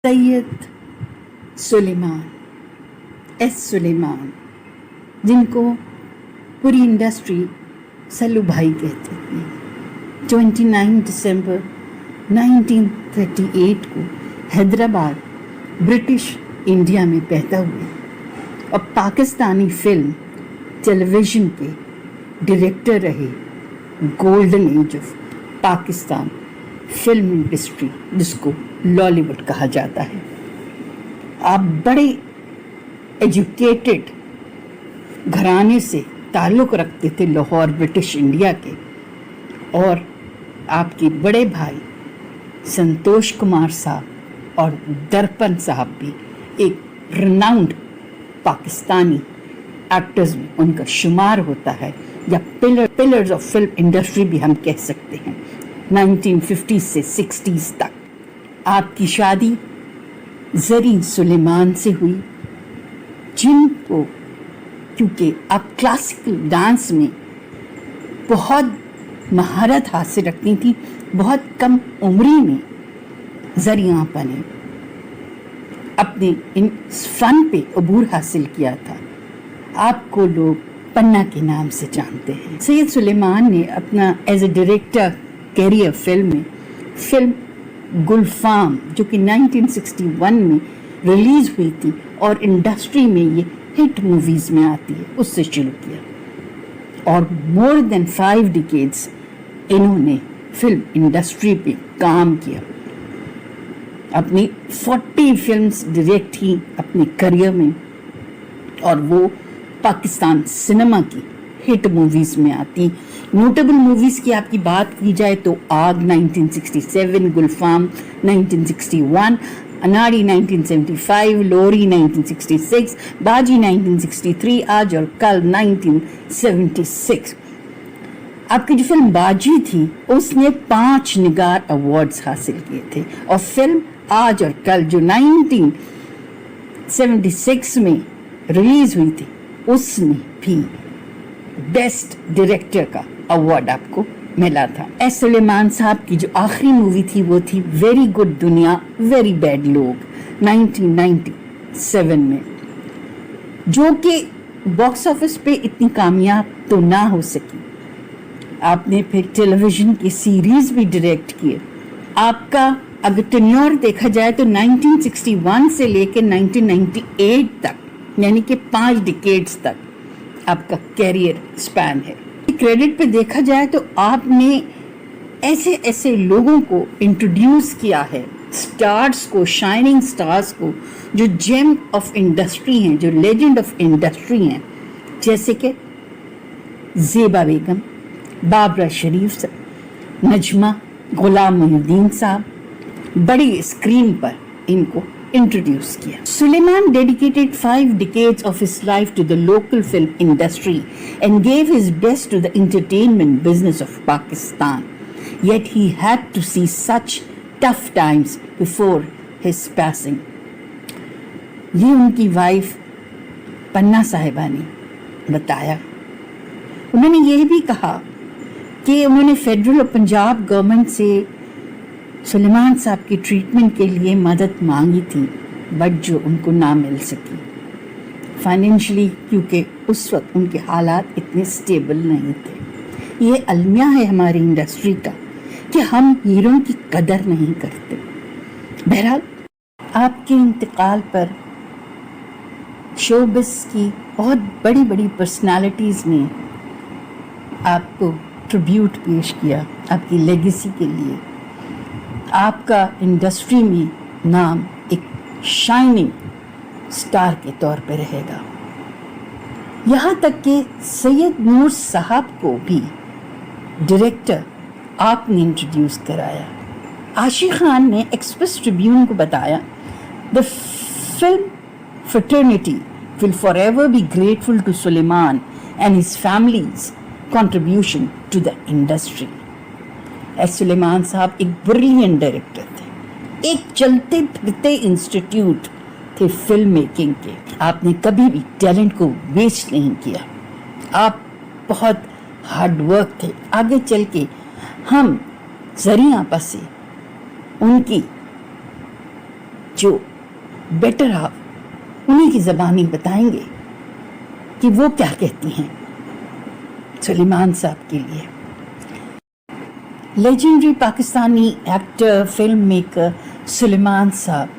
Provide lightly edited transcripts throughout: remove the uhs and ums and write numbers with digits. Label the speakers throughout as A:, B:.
A: Syed Suleman, S Suleman, जिनको पूरी industry Sallu भाई कहती थी, 29 दिसंबर 1938 को हैदराबाद ब्रिटिश इंडिया में पैदा हुए और पाकिस्तानी फिल्म टेलीविज़न के डायरेक्टर रहे। Golden age of Pakistan film industry, जिसको लॉलीवुड कहा जाता है। आप बड़े एजुकेटेड घराने से ताल्लुक़ रखते थे, लाहौर ब्रिटिश इंडिया के, और आपके बड़े भाई संतोष कुमार साहब और दर्पण साहब भी एक रिनाउंड पाकिस्तानी एक्टर्स में उनका शुमार होता है, या पिलर्स ऑफ फिल्म इंडस्ट्री भी हम कह सकते हैं। 1950 से 60s तक आपकी शादी ज़रीन सुलेमान से हुई, जिनको क्योंकि आप क्लासिकल डांस में बहुत महारत हासिल रखती थी, बहुत कम उम्री में ज़रीन आपा ने अपने इन फ़न पे अबूर हासिल किया था। आपको लोग पन्ना के नाम से जानते हैं। सैयद सुलेमान ने अपना as a director career film Gulfam, जो कि 1961 में रिलीज़ हुई थी और इंडस्ट्री में ये हिट मूवीज़ में आती है, उससे शुरू किया और मोर देन 5 डिकेड्स इन्होंने फिल्म इंडस्ट्री पे काम किया। अपनी 40 फिल्म्स डायरेक्ट की अपने करियर में, और वो पाकिस्तान सिनेमा की हिट मूवीज़ में आती। नोटेबल मूवीज़ की आपकी बात की जाए तो आग 1967, गुलफाम 1961, अनाड़ी 1975, लोरी 1966, बाजी 1963, आज और कल 1976। आपकी जो फिल्म बाजी थी उसने 5 निगार अवार्ड्स हासिल किए थे, और फिल्म आज और कल जो 1976 में रिलीज़ हुई थी उसने भी बेस्ट डायरेक्टर का अवार्ड आपको मिला था। एस सुलेमान साहब की जो आखिरी मूवी थी वो थी वेरी गुड दुनिया वेरी बैड लोग 1997 में, जो कि बॉक्स ऑफिस पे इतनी कामयाब तो ना हो सकी। आपने फिर टेलीविज़न की सीरीज़ भी डायरेक्ट किए। आपका अगर टेन्योर देखा जाए तो 1961 से लेकर 1998 तक, यानी कि 5 डिकेड्स तक आपका कैरियर स्पैन है। क्रेडिट पे देखा जाए तो आपने ऐसे ऐसे लोगों को इंट्रोड्यूस किया है, स्टार्स को, शाइनिंग स्टार्स को, जो जेम ऑफ इंडस्ट्री हैं, जो लेजेंड ऑफ इंडस्ट्री हैं, जैसे कि ज़ेबा बेगम, बाबरा शरीफ, नजमा, गुलाम मोहिउद्दीन साहब, बड़ी स्क्रीन पर इनको introduced किया। Suleiman dedicated 5 decades of his life to the local film industry and gave his best to the entertainment business of Pakistan. Yet he had to see such tough times before his passing. ये उनकी wife पन्ना साहिबा ने बताया। उन्होंने ये भी कहा कि उन्होंने फेडरल और पंजाब गवर्नमेंट से सुलेमान साहब की ट्रीटमेंट के लिए मदद मांगी थी, बट जो उनको ना मिल सकी फाइनेंशियली, क्योंकि उस वक्त उनके हालात इतने स्टेबल नहीं थे। ये अलमिया है हमारी इंडस्ट्री का कि हम हीरों की कदर नहीं करते। बहरहाल आपके इंतकाल पर शोबिस की बहुत बड़ी बड़ी पर्सनालिटीज़ ने आपको ट्रिब्यूट पेश किया आपकी लेगेसी के लिए। आपका इंडस्ट्री में नाम एक शाइनिंग स्टार के तौर पर रहेगा। यहाँ तक कि सैयद नूर साहब को भी डायरेक्टर आपने इंट्रोड्यूस कराया। आशिक खान ने एक्सप्रेस ट्रिब्यून को बताया, the film fraternity will forever be grateful to Suleman and his families contribution to the industry. S Suleman Sahab एक ब्रिलियंट डायरेक्टर थे, एक चलते फिरते इंस्टीट्यूट थे फिल्म मेकिंग के। आपने कभी भी टैलेंट को वेस्ट नहीं किया, आप बहुत हार्ड वर्क थे। आगे चल के हम ज़रीन आपा से उनकी जो बेटर हाफ उन्हीं की ज़बानी बताएंगे कि वो क्या कहती हैं सुलेमान साहब के लिए। Legendary Pakistani actor film maker Suleman Sahab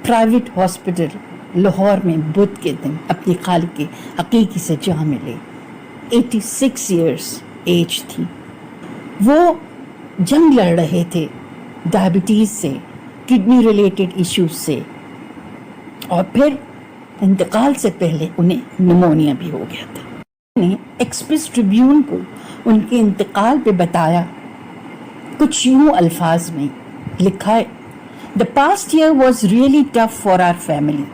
A: private hospital Lahore में बुध के दिन अपनी खालिक के हकीकी से जा मिले। 86 इयर्स एज थी। वो जंग लड़ रहे थे डायबिटीज़ से, किडनी रिलेटेड इश्यूज से, और फिर इंतकाल से पहले उन्हें निमोनिया भी हो गया था। ने एक्सप्रेस ट्रिब्यून को उनके इंतकाल पे बताया कुछ यूं अल्फाज में, लिखा है, The past year was really tough for our family.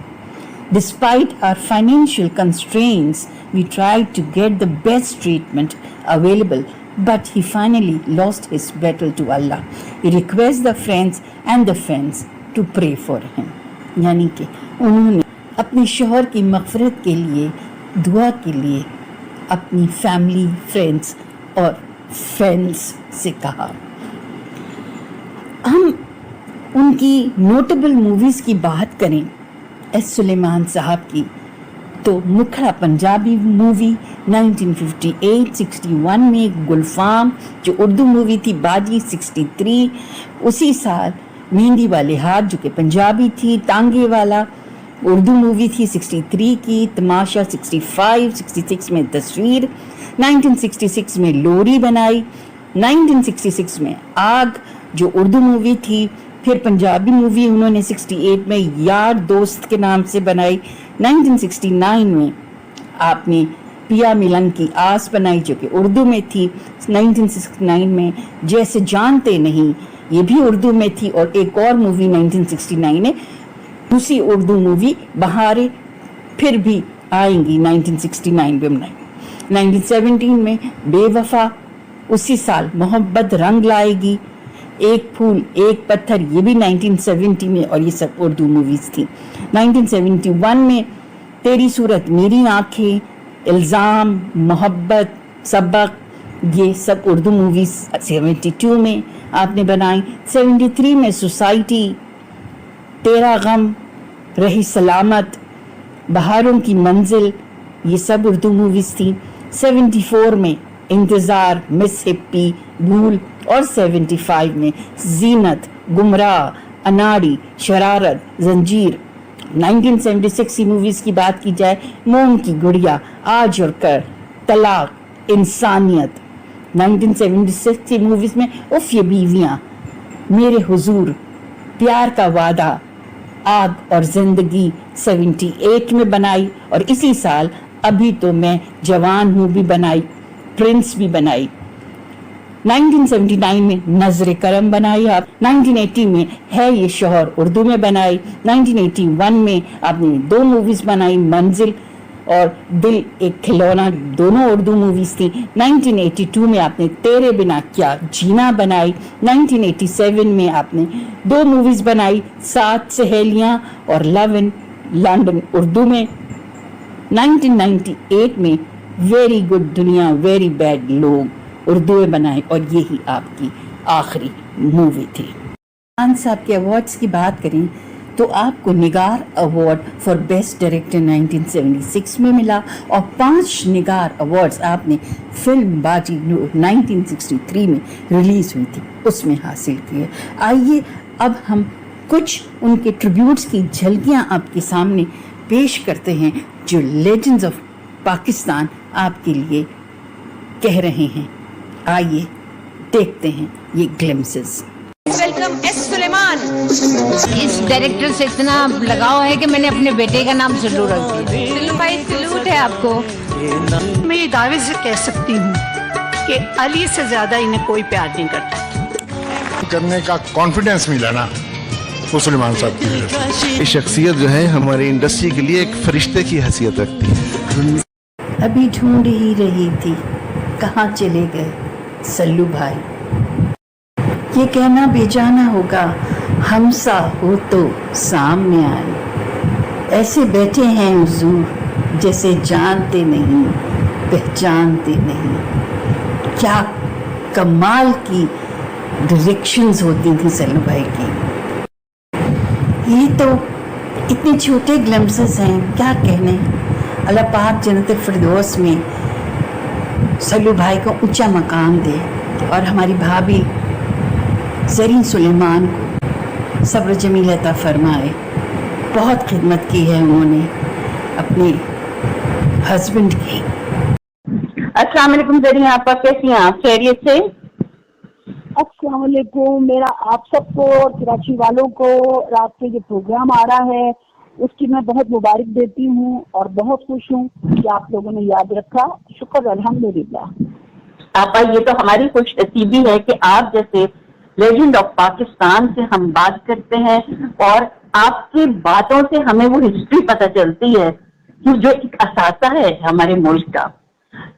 A: Despite our financial constraints, we tried to get the best treatment available, but he finally lost his battle to Allah. He requests the friends and the fans to pray for him. यानी कि उन्होंने अपने शौहर की मग़फ़िरत के लिए दुआ के लिए अपनी फैमिली, फ्रेंड्स और फैंस से कहा। हम उनकी नोटेबल मूवीज़ की बात करें एस सुलेमान साहब की, तो मुखड़ा पंजाबी मूवी 1958-61 में, गुलफाम जो उर्दू मूवी थी, बाजी 63, उसी साल मेहंदी वाले हाथ जो कि पंजाबी थी, तांगे वाला उर्दू मूवी थी 63 की, तमाशा 65-66 में, तस्वीर 1966 में लोरी बनाई, 1966 में आग जो उर्दू मूवी थी, फिर पंजाबी मूवी उन्होंने 68 में यार दोस्त के नाम से बनाई, 1969 में आपने पिया मिलन की आस बनाई जो कि उर्दू में थी, 1969 में जैसे जानते नहीं ये भी उर्दू में थी, और एक और मूवी 1969 में दूसरी उर्दू मूवी बहारें फिर भी आएंगी 1969 में बनाई। 1917 में बेवफा, उसी साल मोहब्बत रंग लाएगी, एक फूल एक पत्थर ये भी 1970 में, और ये सब उर्दू मूवीज़ थी। 1971 में तेरी सूरत मेरी आँखें, इल्ज़ाम, मोहब्बत, सबक, ये सब उर्दू मूवीज़ 72 में आपने बनाई। 73 में सोसाइटी, तेरा गम, रही सलामत, बहारों की मंजिल, ये सब उर्दू मूवीज़ थी। 74 में इंतज़ार, मिस हिप्पी, भूल, और 75 में जीनत, गुमराह, अनाड़ी, शरारत, जंजीर। 1976 की मूवीज़ की बात की जाए, मोम की गुड़िया, आज और कर, तलाक, इंसानियत। 1976 की मूवीज़ में उफ ये बीवियाँ, मेरे हुजूर, प्यार का वादा, आग और जिंदगी 78 में बनाई, और इसी साल अभी तो मैं जवान हूँ भी बनाई, प्रिंस भी बनाई। 1979 में नजर करम बनाई आप, 1980 में है ये शौहर उर्दू में बनाई, 1981 में आपने दो मूवीज़ बनाई, मंजिल और दिल एक खिलौना, दोनों उर्दू मूवीज़ थी। 1982 में आपने तेरे बिना क्या जीना बनाई, 1987 में आपने दो मूवीज़ बनाई, सात सहेलियाँ और लव इन लंदन उर्दू में। 1998 में वेरी गुड दुनिया वेरी बैड लोग उर्दू में बनाए, और यही आपकी आखिरी मूवी थी। खान साहब के अवार्ड्स की बात करें तो आपको निगार अवार्ड फॉर बेस्ट डायरेक्टर 1976 में मिला, और 5 निगार अवार्ड्स आपने फिल्म बाजी 1963 में रिलीज़ हुई थी उसमें हासिल किए। आइए अब हम कुछ उनके ट्रिब्यूट्स की झलकियाँ आपके सामने पेश करते हैं जो लेजेंड्स ऑफ पाकिस्तान आपके लिए कह रहे हैं। आइए देखते हैं ये ग्लिम्सेस।
B: Welcome S Suleman. इस डायरेक्टर से इतना लगाव है कि मैंने अपने बेटे का नाम सिल्लू रख दिया। सिल्लू भाई सैल्यूट है आपको।
C: मैं ये दावे से कह सकती हूँ कि अली से ज्यादा इन्हें कोई प्यार नहीं करता।
D: करने का कॉन्फिडेंस मिला ना वो सुलेमान साहब की वजह से।
E: ये शख्सियत जो है हमारी इंडस्ट्री के लिए एक फरिश्ते की हैसियत रखती है।
A: अभी ढूंढ ही रही थी कहाँ चले गए सल्लू भाई, ये कहना बेजाना होगा हमसा हो तो सामने आए, ऐसे बैठे हैं हुजूर जैसे जानते नहीं पहचानते नहीं। क्या कमाल की डायरेक्शंस होती थी सल्लू भाई की। ये तो इतने छोटे ग्लिम्पसेस हैं, क्या कहने। अल्लाह पाक जन्नत फिरदौस में सल्लू भाई को ऊंचा मकाम दे और हमारी भाभी ज़रीन सुलेमान को सब्र जमील अता फरमाए। बहुत खिदमत की है उन्होंने अपने हस्बैंड की।
F: अस्सलाम वालेकुम ज़रीन, आपका कैसी हैं आप? खैरियत से?
G: अस्सलाम वालेकुम। मेरा आप सबको और कराची वालों को रात के जो प्रोग्राम आ रहा है उसकी मैं बहुत मुबारक देती हूँ और बहुत खुश हूँ कि आप लोगों ने याद रखा। शुक्र अल्हम्दुलिल्लाह।
F: आपा, ये तो हमारी खुश नसीबी है कि आप जैसे लेजेंड ऑफ पाकिस्तान से हम बात करते हैं और आपकी बातों से हमें वो हिस्ट्री पता चलती है कि जो एक असासा है हमारे मुल्क का।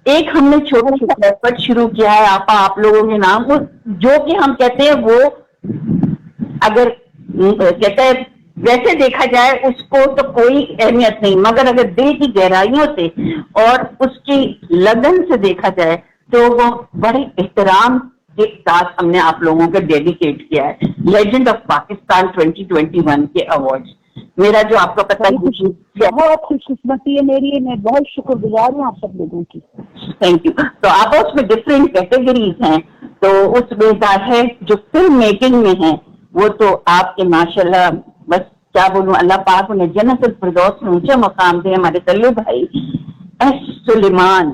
F: एक हमने छोटा छोटा एफर्ट शुरू किया है आपा, आप लोगों के नाम, वो जो कि हम कहते हैं वो अगर कहते हैं वैसे देखा जाए उसको तो कोई अहमियत नहीं, मगर अगर दिल की गहराइयों से और उसकी लगन से देखा जाए तो वो बड़े एहतराम के साथ हमने आप लोगों को डेडिकेट किया है लेजेंड ऑफ पाकिस्तान 2021 के अवार्ड। मेरा जो आपको पता है
G: बहुत खुशकिस्मती है मेरी, मैं बहुत शुक्रगुजार हूँ आप सब लोगों की।
F: Thank you. तो आप उसमें डिफरेंट कैटेगरीज हैं, तो उसमें है जो फिल्म मेकिंग में है वो तो आपके माशाल्लाह, बस क्या बोलूं, अल्लाह पाक उन्हें जन्नतुल फिरदौस में ऊंचा मकाम दे। हमारे सल्लू भाई एस सुलेमान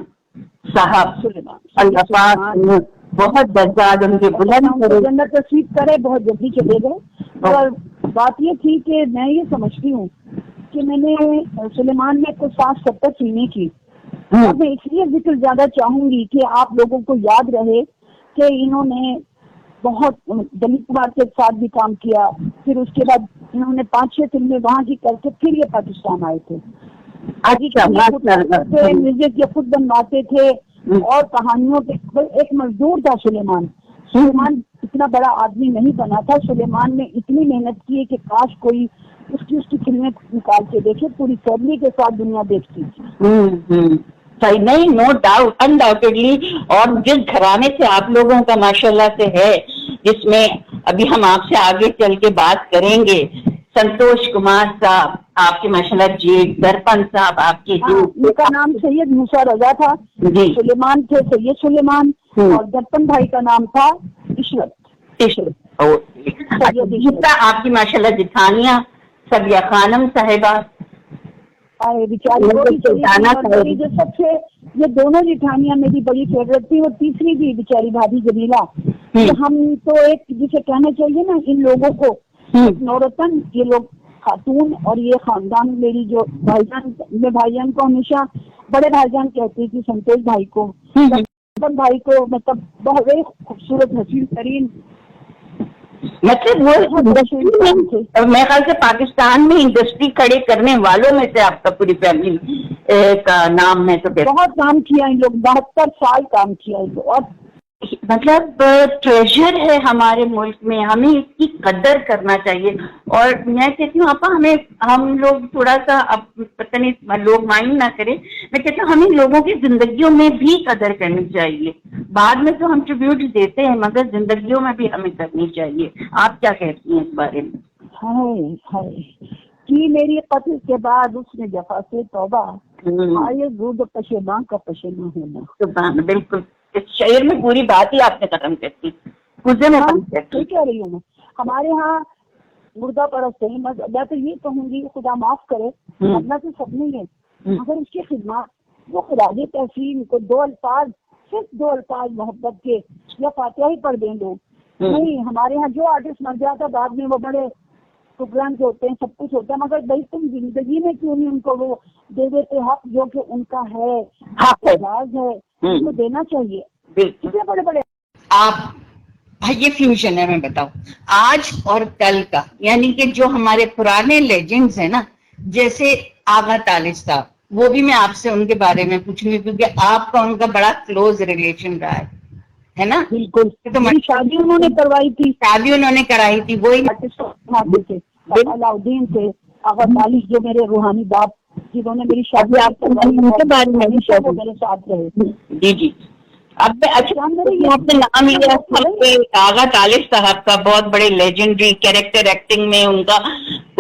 F: साहब, अल्लाह पाक बहुत दर्जात उनके बुलंद करे,
G: जन्नत नसीब करे। बहुत जल्दी चले गए। और बात ये थी कि मैं ये समझती हूँ कि मैंने सुलेमान में कुछ 60-70 फिल्में की। अब मैं इसलिए जिक्र ज्यादा चाहूंगी कि आप लोगों को याद रहे कि इन्होंने बहुत दलीप कुमार के साथ भी काम किया, फिर उसके बाद इन्होंने 5-6 फिल्में वहाँ की करके फिर ये पाकिस्तान आए थे। म्यूजिक ये खुद बनवाते थे और कहानियों के एक मजदूर था सुलेमान। सुलेमान इतना बड़ा आदमी नहीं बना था। सुलेमान ने इतनी मेहनत की है कि काश कोई उसकी फिल्में निकाल के देखे, पूरी फैमिली के साथ दुनिया देखती थी।
F: सही नहीं, नो डाउट, अनडाउटेडली। और जिस घराने से आप लोगों का माशाल्लाह से है, जिसमें अभी हम आपसे आगे चल के बात करेंगे, संतोष कुमार साहब आपके माशाल्लाह जी, दर्पण साहब आपके जी,
G: उनका नाम सैयद मूसा रजा था जी, सुलेमान थे सैयद सुलेमान, और दर्पण भाई का नाम था इशरत।
F: आपकी माशाल्लाह जिठानिया सबिया खानम साहिबा,
G: बेचारी जो सबसे, ये दोनों जिठानियां मेरी बड़ी फेवरेट थी, और तीसरी भी बेचारी भाभी जमीला। तो हम तो एक जिसे कहना चाहिए ना इन लोगों को नौरतन, ये लोग खातून और ये खानदान, मेरी जो भाईजान, मैं भाईजान को हमेशा बड़े भाईजान कहती थी, संतोष भाई को, भाई को, मतलब बहुत खूबसूरत हसीन तरीन,
F: मतलब वो मेरे ख्याल से पाकिस्तान में इंडस्ट्री खड़े करने वालों में से आपका पूरी फैमिली का नाम है। तो
G: बहुत काम किया इन लोग, 72 साल काम किया इन लोग, और
F: मतलब ट्रेजर है हमारे मुल्क में, हमें इसकी कदर करना चाहिए। और मैं कहती हूँ आपा, हमें, हम लोग थोड़ा सा, अब पता नहीं लोग माइंड ना करें, मैं कहती हूँ हमें लोगों की जिंदगियों में भी कदर करनी चाहिए। बाद में तो हम ट्रिब्यूट देते हैं, मगर जिंदगियों में भी हमें करनी चाहिए। आप क्या कहती हैं इस बारे में?
G: हाय कि मेरी कत्ल के बाद उसने जफा से तौबा, आए दूध पशेबां का पशेना होना।
F: बिल्कुल, इस शेर में पूरी बात ही आपने खत्म कर दी।
G: ठीक कह रही हूँ मैं। हमारे यहाँ मुर्दा परस्त है, मैं तो ये कहूँगी खुदा माफ करे, अपना तो सब नहीं है, मगर उसकी खिदमत वो खुदाई तहसीन को सिर्फ दो अल्फाज मोहब्बत के या फातिहा ही पढ़ दें लोग। नहीं, हमारे यहाँ जो आर्टिस्ट मर जाता बाद में वो बड़े प्रोग्राम के होते हैं, सब कुछ होता है, मगर भाई तुम जिंदगी में क्यों नहीं उनको वो दे देते हक जो कि उनका है, राज है, उनको देना चाहिए। इतने बड़े बड़े
F: आप, ये फ्यूजन है, मैं बताऊं आज और कल का, यानी कि जो हमारे पुराने लेजेंड्स हैं ना, जैसे आगा तालिब साहब, वो भी मैं आपसे उनके बारे में पूछूंगी क्योंकि आपका उनका बड़ा क्लोज रिलेशन रहा है ना? बिल्कुल। तो
G: शादी उन्होंने करवाई थी,
F: कराई थी, वही
G: अलाउद्दीन थे, आगा तालिब जो मेरे रूहानी बाप, जिन्होंने मेरी शादी
F: उनके बारे में
G: वो मेरे साथ रहे।
F: जी। अब अच्छा, आपने नाम लिया आगा तालिब साहब का, बहुत बड़े लेजेंडरी कैरेक्टर एक्टिंग में उनका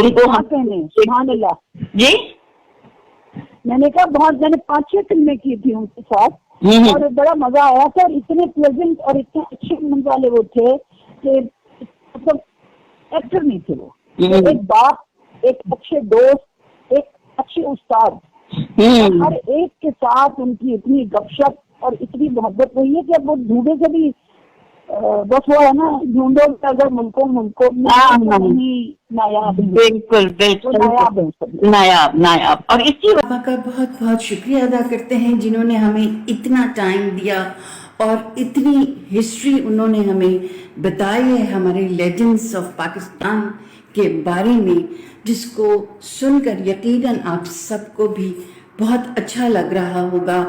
F: उनको हम
G: पहने, सुभान अल्लाह।
F: जी
G: मैंने कहा बहुत, मैंने 5-6 फिल्में की थी उनके साथ और बड़ा मजा आया था। और इतने प्लेजेंट और इतने अच्छे मन वाले वो थे कि मतलब एक्टर नहीं थे वो, एक बाप, एक अच्छे दोस्त, एक अच्छे उस्ताद। हर एक के साथ उनकी इतनी गपशप और इतनी मोहब्बत हुई है कि अब वो ढूंढे से भी बस वो है ना, ढूंढो अगर मुल्कों नहीं नायाब,
F: बिल्कुल बिल्कुल
G: नायाब है,
F: नायाब। और इसी
A: बाबा का बहुत बहुत शुक्रिया अदा करते हैं जिन्होंने हमें इतना टाइम दिया और इतनी हिस्ट्री उन्होंने हमें बताई है हमारे लेजेंड्स ऑफ पाकिस्तान के बारे में, जिसको सुनकर यकीनन आप सबको भी बहुत अच्छा लग रहा होगा